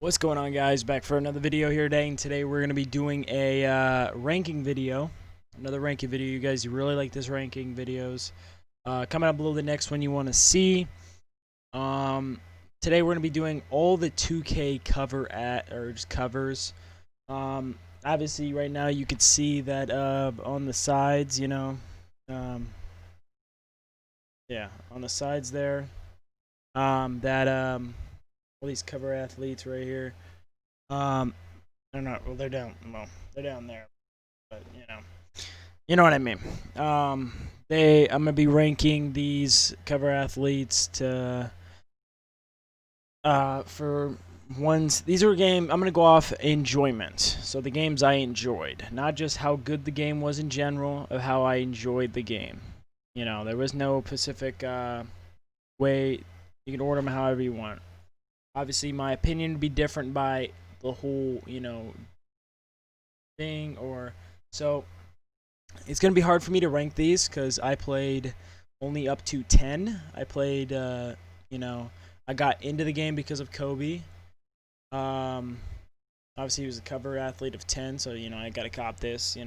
What's going on, guys? Back for another video here today, and today we're going to be doing a ranking video. Another ranking video. You guys really like this ranking videos. Coming up below, the next one you want to see. Today we're going to be doing all the 2K just covers. Obviously right now you could see that on the sides, yeah, on the sides there, all these cover athletes right here. They're not. Well, they're down. Well, they're down there, but you know what I mean. I'm gonna be ranking these cover athletes to for ones. These are I'm gonna go off enjoyment. So the games I enjoyed, not just how good the game was in general, of how I enjoyed the game. There was no specific way. You can order them however you want. Obviously, my opinion would be different by the whole, thing. Or so it's gonna be hard for me to rank these because I played only up to 10. I played, I got into the game because of Kobe. Obviously he was a cover athlete of 10, so I gotta cop this.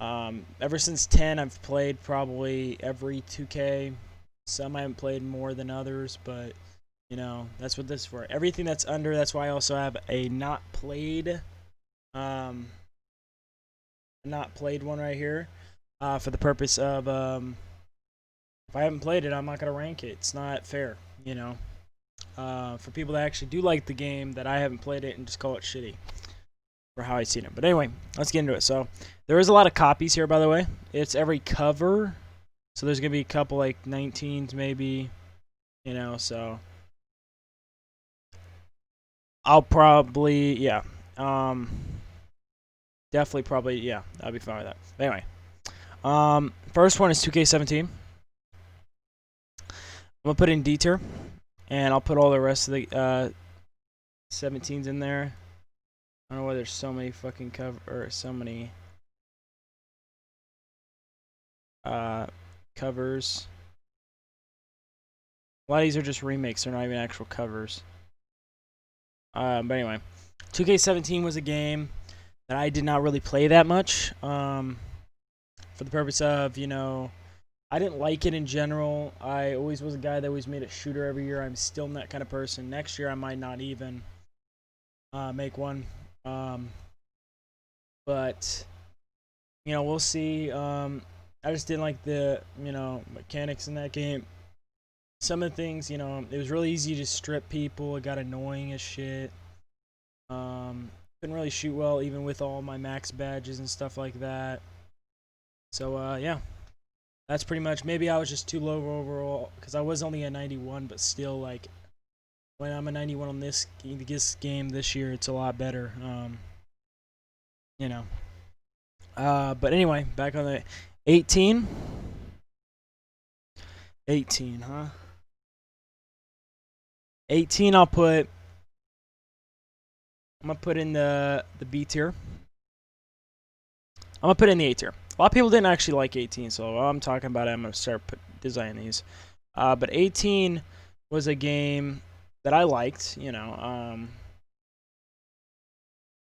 Ever since 10, I've played probably every 2K. Some I haven't played more than others, but that's what this is for. Everything that's under, that's why I also have a not played one right here, for the purpose of if I haven't played it, I'm not gonna rank it. It's not fair, for people that actually do like the game that I haven't played it and just call it shitty for how I seen it. But anyway, let's get into it. So there is a lot of copies here, by the way. It's every cover, so there's gonna be a couple like 19s maybe, so I'll probably, yeah, definitely probably, yeah, I'll be fine with that. But anyway, first one is 2K17. I'm gonna put in D tier, and I'll put all the rest of the 17s in there. I don't know why there's so many fucking so many covers. A lot of these are just remakes. They're not even actual covers. But anyway, 2K17 was a game that I did not really play that much. For the purpose of, I didn't like it in general. I always was a guy that always made a shooter every year. I'm still that kind of person. Next year I might not even make one. But we'll see. I just didn't like the mechanics in that game. Some of the things, it was really easy to strip people. It got annoying as shit. Couldn't really shoot well even with all my max badges and stuff like that. So yeah, that's pretty much. Maybe I was just too low overall because I was only a 91, but still, like, when I'm a 91 on this game this year, it's a lot better. But anyway, back on the 18. 18, huh? 18, I'm gonna put in the B tier. I'm gonna put in the A tier. A lot of people didn't actually like 18, so while I'm talking about it, I'm gonna start designing these. But 18 was a game that I liked.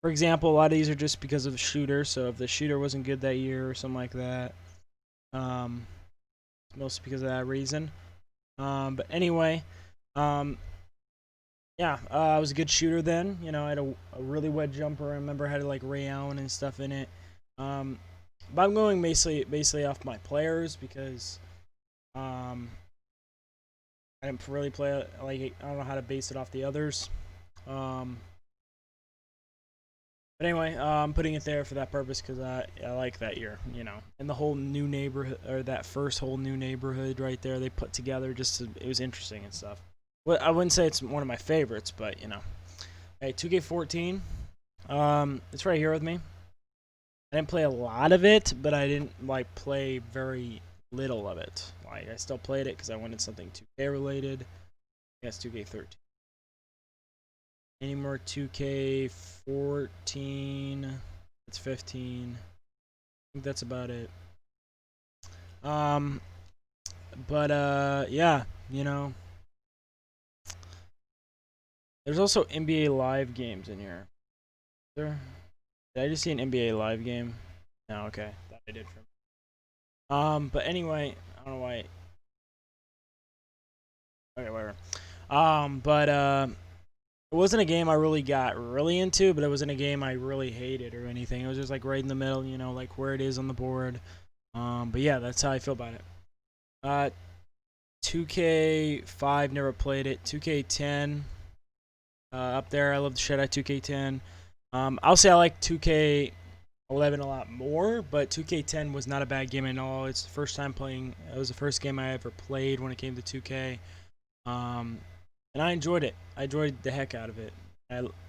For example, a lot of these are just because of the shooter. So if the shooter wasn't good that year or something like that, mostly because of that reason. But anyway, yeah, I was a good shooter then. I had a really wet jumper. I remember I had like Ray Allen and stuff in it. But I'm going basically off my players because I didn't really play, like, I don't know how to base it off the others. But anyway, I'm putting it there for that purpose because I like that year, and the whole new neighborhood, or that first whole new neighborhood right there they put together. It was interesting and stuff. Well, I wouldn't say it's one of my favorites, but Hey, 2K14, it's right here with me. I didn't play a lot of it, but I didn't like play very little of it. Like, I still played it because I wanted something 2K related. Yes, 2K13. Any more 2K14? It's 15. I think that's about it. But yeah, There's also NBA Live games in here. There. Did I just see an NBA Live game? No, okay. That I did for me. But anyway, I don't know why. Okay, whatever. But it wasn't a game I really got really into, but it wasn't a game I really hated or anything. It was just like right in the middle, you know, like where it is on the board. But yeah, that's how I feel about it. 2K5 never played it. 2K10 up there. I love the shit out of 2K10. I'll say I like 2K11 a lot more, but 2K10 was not a bad game at all. It's the first time playing. It was the first game I ever played when it came to 2K. And I enjoyed it. I enjoyed the heck out of it.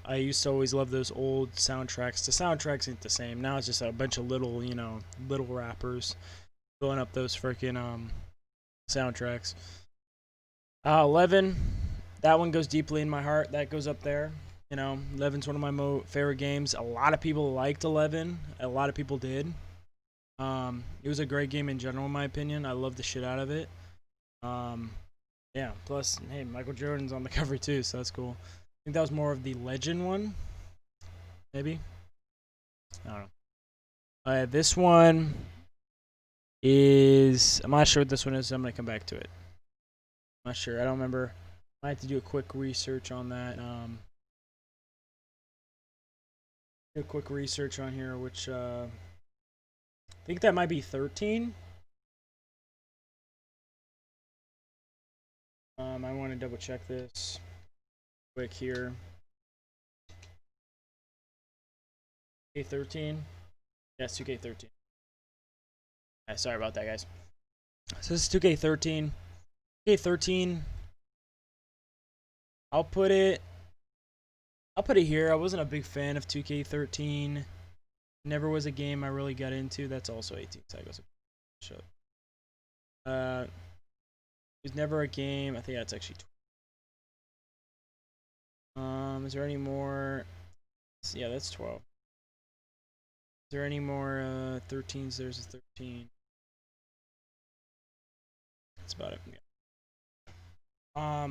I used to always love those old soundtracks. The soundtracks ain't the same. Now it's just a bunch of little, you know, little rappers filling up those freaking soundtracks. 11, that one goes deeply in my heart. That goes up there. You know, 11's one of my favorite games. A lot of people liked 11. A lot of people did. It was a great game in general, in my opinion. I loved the shit out of it. Yeah, plus, hey, Michael Jordan's on the cover too, so that's cool. I think that was more of the Legend one, maybe? I don't know. This one is, I'm not sure what this one is, so I'm going to come back to it. I'm not sure, I don't remember. I have to do a quick research on that. Do a quick research on here, which, I think that might be 13. I want to double check this quick here. K13. Yes, 2K13. Right, sorry about that, guys. So this is 2K13. 2K13. I'll put it here. I wasn't a big fan of 2K13. Never was a game I really got into. That's also 18 cycles. Shut up. It was never a game. I think that's actually 12. Is there any more? Yeah, that's 12. Is there any more 13s? There's a 13. That's about it. Yeah.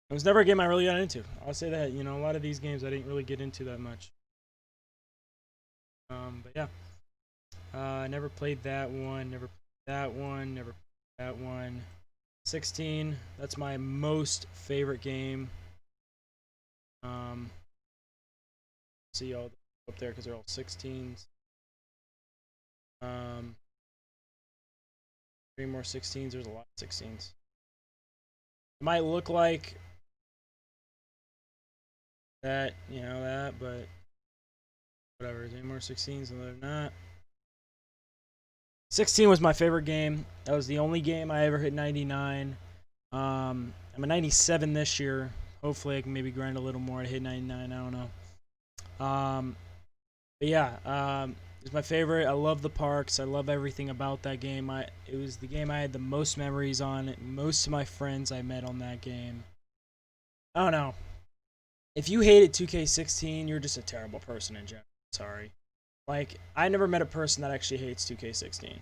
It was never a game I really got into. I'll say that, you know, a lot of these games I didn't really get into that much. But yeah. I never played that one. Never played that one. Never played that one. 16. That's my most favorite game. See all up there because they're all 16s. 3 more 16s. There's a lot of 16s. It might look like that, you know, that, but whatever. There's 8 more 16s, and they're not. 16 was my favorite game. That was the only game I ever hit 99. I'm a 97 this year. Hopefully I can maybe grind a little more to hit 99. I don't know. But yeah, it's my favorite. I love the parks. I love everything about that game. It was the game I had the most memories on. Most of my friends I met on that game. I don't know. If you hated 2K16, you're just a terrible person in general. Sorry. Like, I never met a person that actually hates 2K16.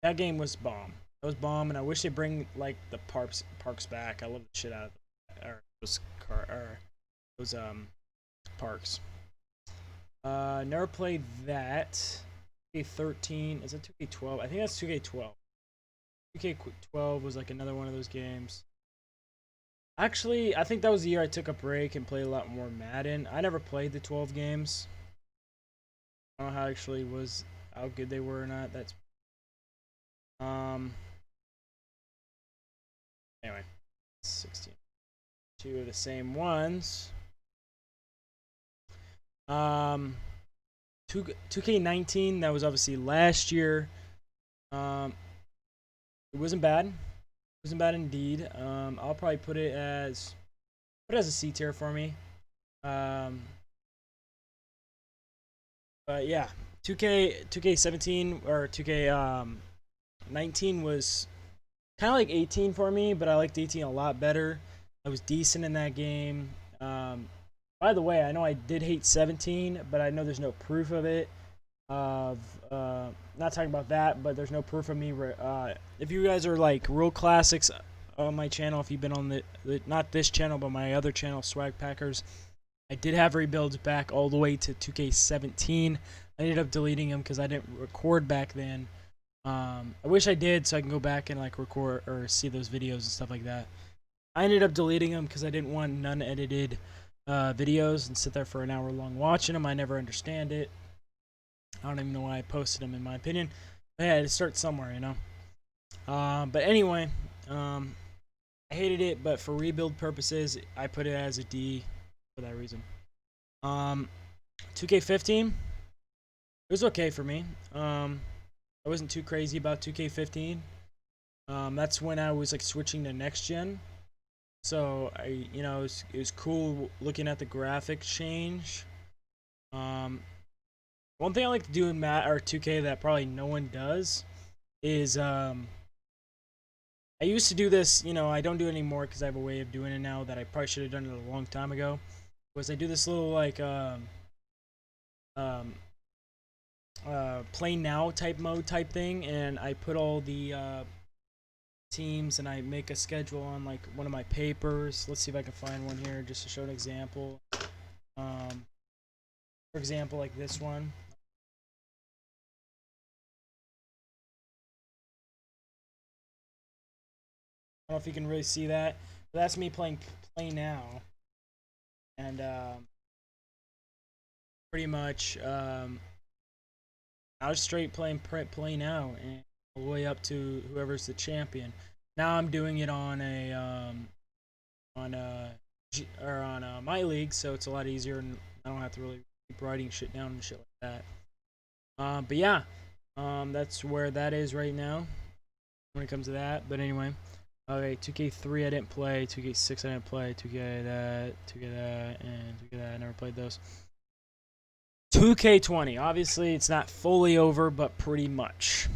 That game was bomb. It was bomb, and I wish they bring like the parks back. I love the shit out of those parks. Never played that. 2K13. Is it 2K12? I think that's 2K12. 2K12 was like another one of those games. Actually, I think that was the year I took a break and played a lot more Madden. I never played the 12 games. I don't know how good they were or not. That's anyway, 16. 2 of the same ones. 2K19, that was obviously last year. It wasn't bad. It wasn't bad indeed. I'll probably put it as a C tier for me. But yeah, 2K17 or 2K19 was kind of like 18 for me, but I liked 18 a lot better. I was decent in that game. By the way, I know I did hate 17, but I know there's no proof of it. Not talking about that, but there's no proof of me. If you guys are like real classics on my channel, if you've been on the not this channel, but my other channel, Swag Packers, I did have rebuilds back all the way to 2K17. I ended up deleting them because I didn't record back then. I wish I did so I can go back and like record or see those videos and stuff like that. I ended up deleting them because I didn't want none edited videos and sit there for an hour long watching them. I never understand it. I don't even know why I posted them, in my opinion. But yeah, to start somewhere, you know. But anyway, I hated it, but for rebuild purposes, I put it as a D for that reason. 2K15, it was okay for me. I wasn't too crazy about 2K15. That's when I was like switching to next gen. So it was cool looking at the graphics change. One thing I like to do in 2K that probably no one does is I used to do this. I don't do it anymore because I have a way of doing it now that I probably should have done it a long time ago. Was I do this little like play now type mode type thing, and I put all the teams and I make a schedule on like one of my papers. Let's see if I can find one here just to show an example. For example, like this one. I don't know if you can really see that, but that's me playing play now, and pretty much I was straight playing play now and all the way up to whoever's the champion. Now I'm doing it on my league, so it's a lot easier, and I don't have to really keep writing shit down and shit like that. But yeah, that's where that is right now when it comes to that. But anyway, okay, 2K3 I didn't play, 2K6 I didn't play, 2K that, and 2K that. I never played those. 2K20, obviously it's not fully over, but pretty much.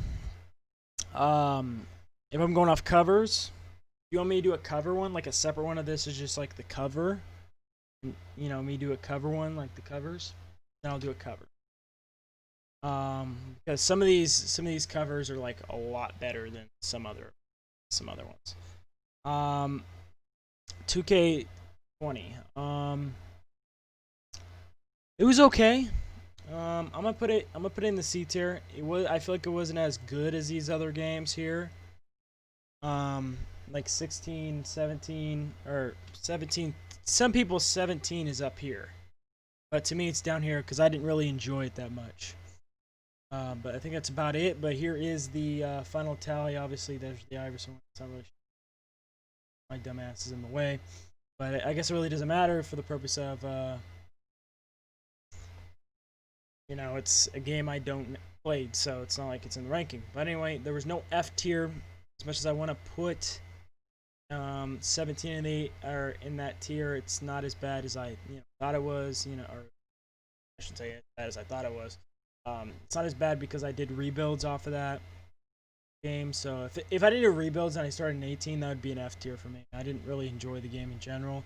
If I'm going off covers, you want me to do a cover one, like a separate one of this is just like the cover? Me do a cover one like the covers, then I'll do a cover. Because some of these covers are like a lot better than some other ones. 2K20. It was okay. I'm gonna put it in the C tier. I feel like it wasn't as good as these other games here. Like 16, 17, or 17. Some people 17 is up here, but to me it's down here because I didn't really enjoy it that much. But I think that's about it. But here is the final tally. Obviously, there's the Iverson one. It's not really, my dumb ass is in the way, but I guess it really doesn't matter for the purpose of it's a game I don't played, so it's not like it's in the ranking. But anyway, there was no F tier. As much as I want to put 17 and 8 are in that tier, it's not as bad as I thought it was. Or I shouldn't say as bad as I thought it was. It's not as bad because I did rebuilds off of that game. So if I did a rebuilds and I started in 18, that would be an F tier for me. I didn't really enjoy the game in general.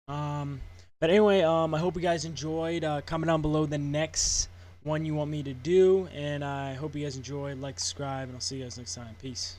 But anyway, I hope you guys enjoyed. Comment down below the next one you want me to do, and I hope you guys enjoyed. Like, subscribe, and I'll see you guys next time. Peace.